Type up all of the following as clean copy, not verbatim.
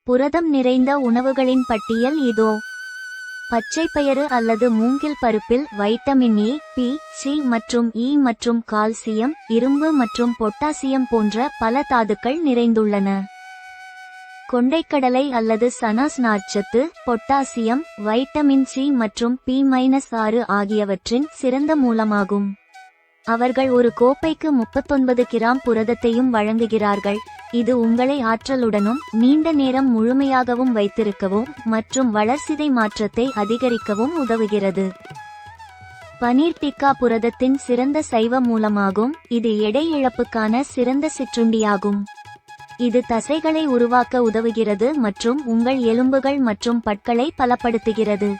புரதம் நிறைந்த உணவுகளின் பட்டியல் இதோ. பச்சைப்பயறு அல்லது மூங்கில் பருப்பில் வைட்டமின் ஏ, பி, சி மற்றும் இ மற்றும் கால்சியம், இரும்பு மற்றும் பொட்டாசியம் போன்ற பல தாதுக்கள் நிறைந்துள்ளன. கொண்டைக்கடலை அல்லது சனாஸ் நார்ச்சத்து, பொட்டாசியம், வைட்டமின் சி மற்றும் பி-6 ஆகியவற்றின் சிறந்த மூலமாகும். அவர்கள் ஒரு கோப்பைக்கு 39 கிராம் புரதத்தையும் வழங்குகிறார்கள். இது உங்களை ஆற்றலுடனும் நீண்ட நேரம் முழுமையாகவும் வைத்திருக்கவும் மற்றும் வளர்சிதை மாற்றத்தை அதிகரிக்கவும் உதவுகிறது. பனீர் டிக்கா புரதத்தின் சிறந்த சைவ மூலமாகும். இது எடை இழப்புக்கான சிறந்த சிற்றுண்டியாகும். இது தசைகளை உருவாக்க உதவுகிறது மற்றும் உங்கள் எலும்புகள் மற்றும் பற்களை பலப்படுத்துகிறது.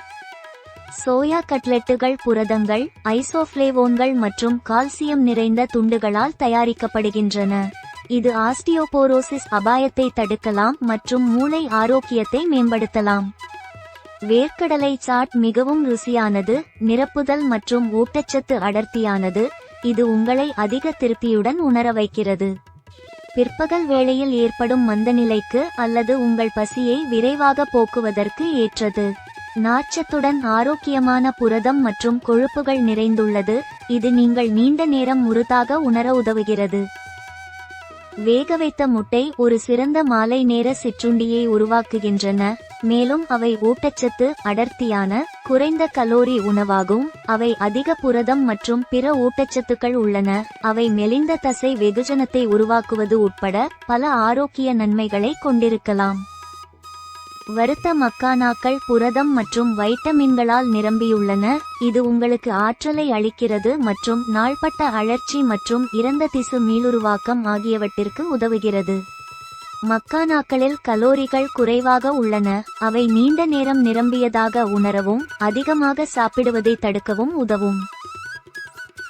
சோயா கட்லெட்டுகள் புரதங்கள், ஐசோஃப்ளேவோன்கள் மற்றும் கால்சியம் நிறைந்த துண்டுகளால் தயாரிக்கப்படுகின்றன. இது ஆஸ்டியோபோரோசிஸ் அபாயத்தை தடுக்கலாம் மற்றும் மூளை ஆரோக்கியத்தை மேம்படுத்தலாம். வேர்க்கடலை சாட் மிகவும் ருசியானது, நிரப்புதல் மற்றும் ஊட்டச்சத்து அடர்த்தியானது. இது உங்களை அதிக திருப்தியுடன் உணர வைக்கிறது. பிற்பகல் வேளையில் ஏற்படும் மந்தநிலைக்கு அல்லது உங்கள் பசியை விரைவாக போக்குவதற்கு ஏற்றது. நார்ச்சத்துடன் ஆரோக்கியமான புரதம் மற்றும் கொழுப்புகள் நிறைந்துள்ளது. இது நீங்கள் நீண்ட நேரம் முறுதாக உணர உதவுகிறது. வேகவைத்த முட்டை ஒரு சிறந்த மாலை நேர சிற்றுண்டியை உருவாக்குகின்றன, மேலும் அவை ஊட்டச்சத்து அடர்த்தியான, குறைந்த கலோரி உணவாகும். அவை அதிக புரதம் மற்றும் பிற ஊட்டச்சத்துக்கள் உள்ளன. அவை மெலிந்த தசை வெகுஜனத்தை உருவாக்குவது உட்பட பல ஆரோக்கிய நன்மைகளை கொண்டிருக்கலாம். வறுத்த மக்கானாக்கள் புரதம் மற்றும் வைட்டமின்களால் நிரம்பியுள்ளன. இது உங்களுக்கு ஆற்றலை அளிக்கிறது மற்றும் நாள்பட்ட அழற்சி மற்றும் இறந்த திசு மீளுருவாக்கம் ஆகியவற்றிற்கு உதவுகிறது. மக்கானாக்களில் கலோரிகள் குறைவாக உள்ளன. அவை நீண்ட நேரம் நிரம்பியதாக உணரவும் அதிகமாக சாப்பிடுவதை தடுக்கவும் உதவும்.